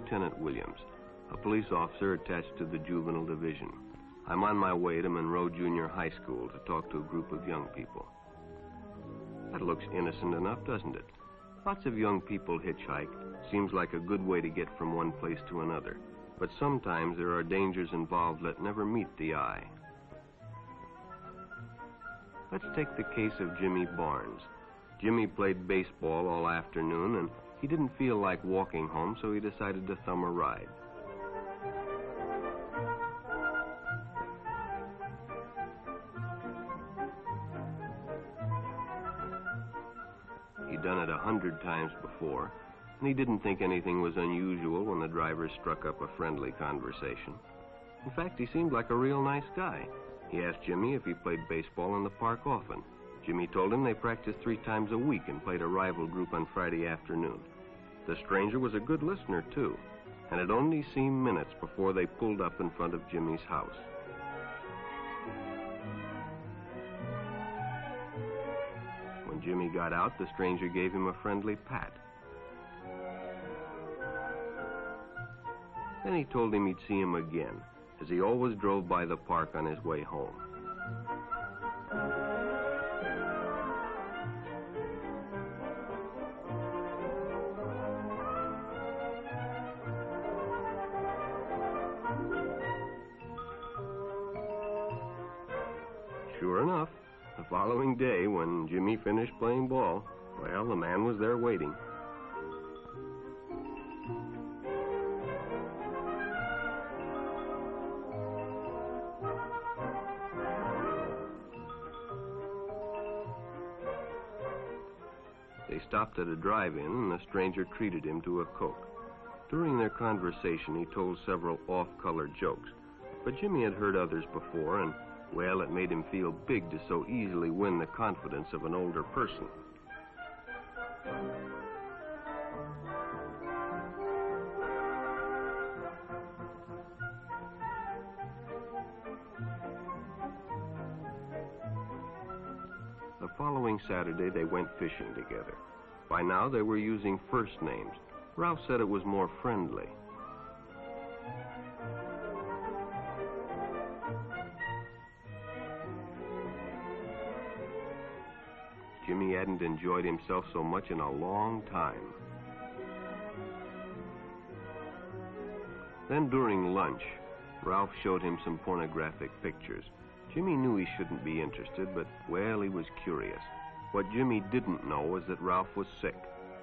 Lieutenant Williams, a police officer attached to the Juvenile Division. I'm on my way to Monroe Junior High School to talk to a group of young people. That looks innocent enough, doesn't it? Lots of young people hitchhike. Seems like a good way to get from one place to another. But sometimes there are dangers involved that never meet the eye. Let's take the case of Jimmy Barnes. Jimmy played baseball all afternoon, and he didn't feel like walking home, so he decided to thumb a ride. He'd done it 100 times before, and he didn't think anything was unusual when the driver struck up a friendly conversation. In fact, he seemed like a real nice guy. He asked Jimmy if he played baseball in the park often. Jimmy told him they practiced 3 times a week and played a rival group on Friday afternoon. The stranger was a good listener, too, and it only seemed minutes before they pulled up in front of Jimmy's house. When Jimmy got out, the stranger gave him a friendly pat. Then he told him he'd see him again, as he always drove by the park on his way home. Sure enough, the following day, when Jimmy finished playing ball, well, the man was there waiting. They stopped at a drive-in, and the stranger treated him to a Coke. During their conversation, he told several off-color jokes, but Jimmy had heard others before, and, well, it made him feel big to so easily win the confidence of an older person. The following Saturday, they went fishing together. By now, they were using first names. Ralph said it was more friendly. Jimmy hadn't enjoyed himself so much in a long time. Then during lunch, Ralph showed him some pornographic pictures. Jimmy knew he shouldn't be interested, but, well, he was curious. What Jimmy didn't know was that Ralph was sick,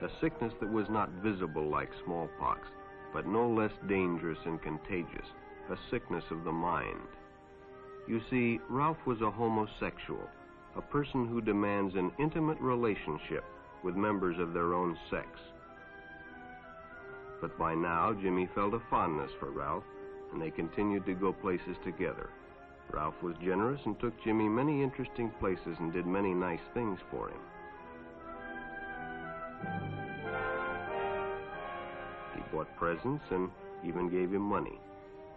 a sickness that was not visible like smallpox, but no less dangerous and contagious, a sickness of the mind. You see, Ralph was a homosexual, a person who demands an intimate relationship with members of their own sex. But by now, Jimmy felt a fondness for Ralph, and they continued to go places together. Ralph was generous and took Jimmy many interesting places and did many nice things for him. He bought presents and even gave him money,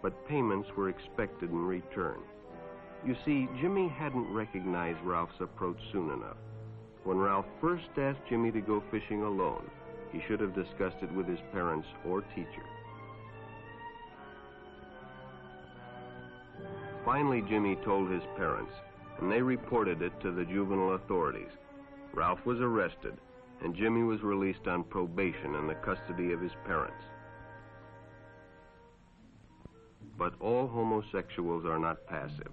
but payments were expected in return. You see, Jimmy hadn't recognized Ralph's approach soon enough. When Ralph first asked Jimmy to go fishing alone, he should have discussed it with his parents or teacher. Finally, Jimmy told his parents, and they reported it to the juvenile authorities. Ralph was arrested, and Jimmy was released on probation in the custody of his parents. But all homosexuals are not passive.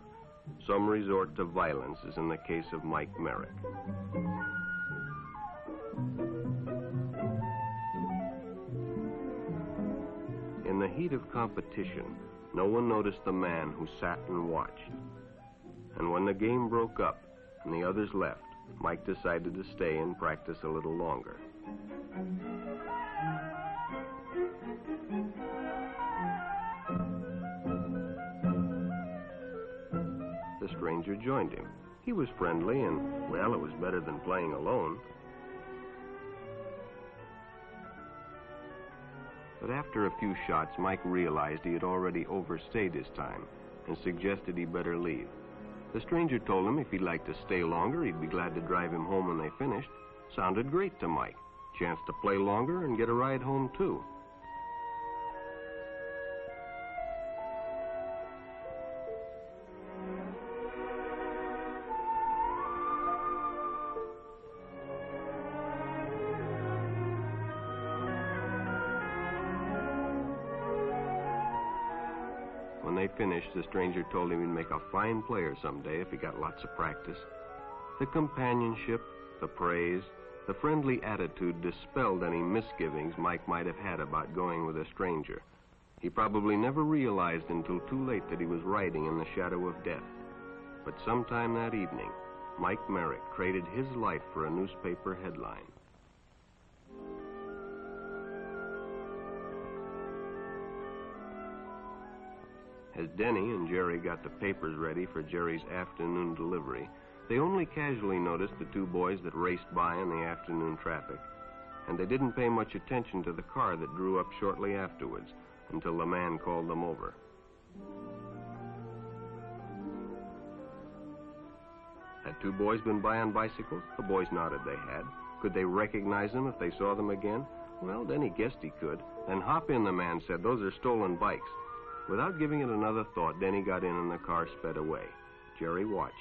Some resort to violence, as in the case of Mike Merrick. In the heat of competition, no one noticed the man who sat and watched. And when the game broke up and the others left, Mike decided to stay and practice a little longer. The stranger joined him. He was friendly and, well, it was better than playing alone. But after a few shots, Mike realized he had already overstayed his time and suggested he better leave. The stranger told him if he'd like to stay longer, he'd be glad to drive him home when they finished. Sounded great to Mike. Chance to play longer and get a ride home, too. they finished, the stranger told him he'd make a fine player someday if he got lots of practice. The companionship, the praise, the friendly attitude dispelled any misgivings Mike might have had about going with a stranger. He probably never realized until too late that he was riding in the shadow of death. But sometime that evening, Mike Merrick traded his life for a newspaper headline. As Denny and Jerry got the papers ready for Jerry's afternoon delivery, they only casually noticed the two boys that raced by in the afternoon traffic, and they didn't pay much attention to the car that drew up shortly afterwards until the man called them over. Had two boys been by on bicycles? The boys nodded they had. Could they recognize them if they saw them again? Well, Denny guessed he could. Then hop in, the man said. Those are stolen bikes. Without giving it another thought, Denny got in and the car sped away. Jerry watched.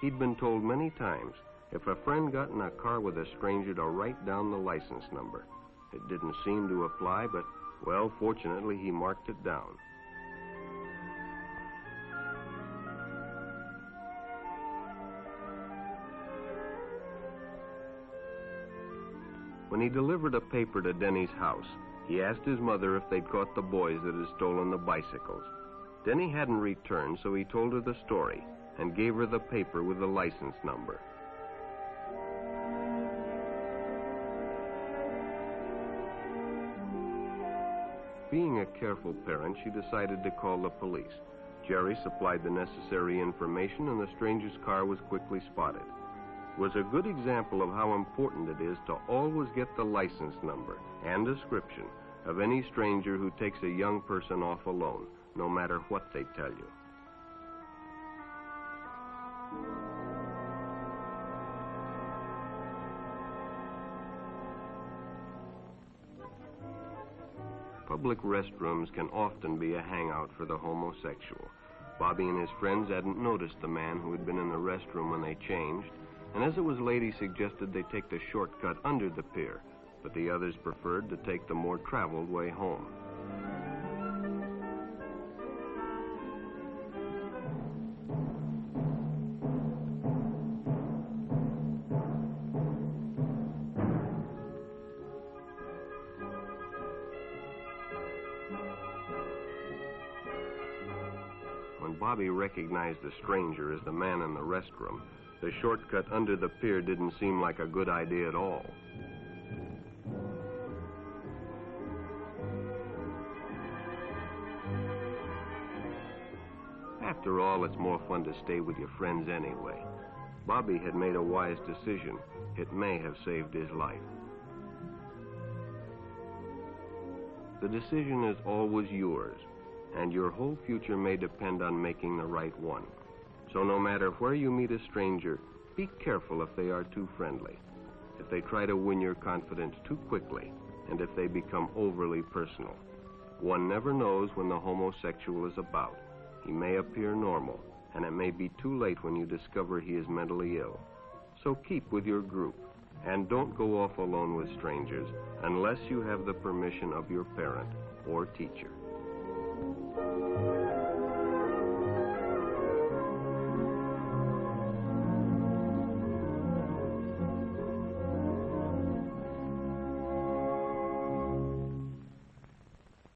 He'd been told many times, if a friend got in a car with a stranger, to write down the license number. It didn't seem to apply, but, well, fortunately, he marked it down. When he delivered a paper to Denny's house, he asked his mother if they'd caught the boys that had stolen the bicycles. Denny hadn't returned, so he told her the story and gave her the paper with the license number. Being a careful parent, she decided to call the police. Jerry supplied the necessary information, and the stranger's car was quickly spotted. It was a good example of how important it is to always get the license number and description of any stranger who takes a young person off alone, no matter what they tell you. Public restrooms can often be a hangout for the homosexual. Bobby and his friends hadn't noticed the man who had been in the restroom when they changed, and as it was late, he suggested they take the shortcut under the pier, but the others preferred to take the more traveled way home. When Bobby recognized the stranger as the man in the restroom, the shortcut under the pier didn't seem like a good idea at all. After all, it's more fun to stay with your friends anyway. Bobby had made a wise decision. It may have saved his life. The decision is always yours, and your whole future may depend on making the right one. So no matter where you meet a stranger, be careful if they are too friendly, if they try to win your confidence too quickly, and if they become overly personal. One never knows when the homosexual is about. He may appear normal, and it may be too late when you discover he is mentally ill. So keep with your group, and don't go off alone with strangers unless you have the permission of your parent or teacher.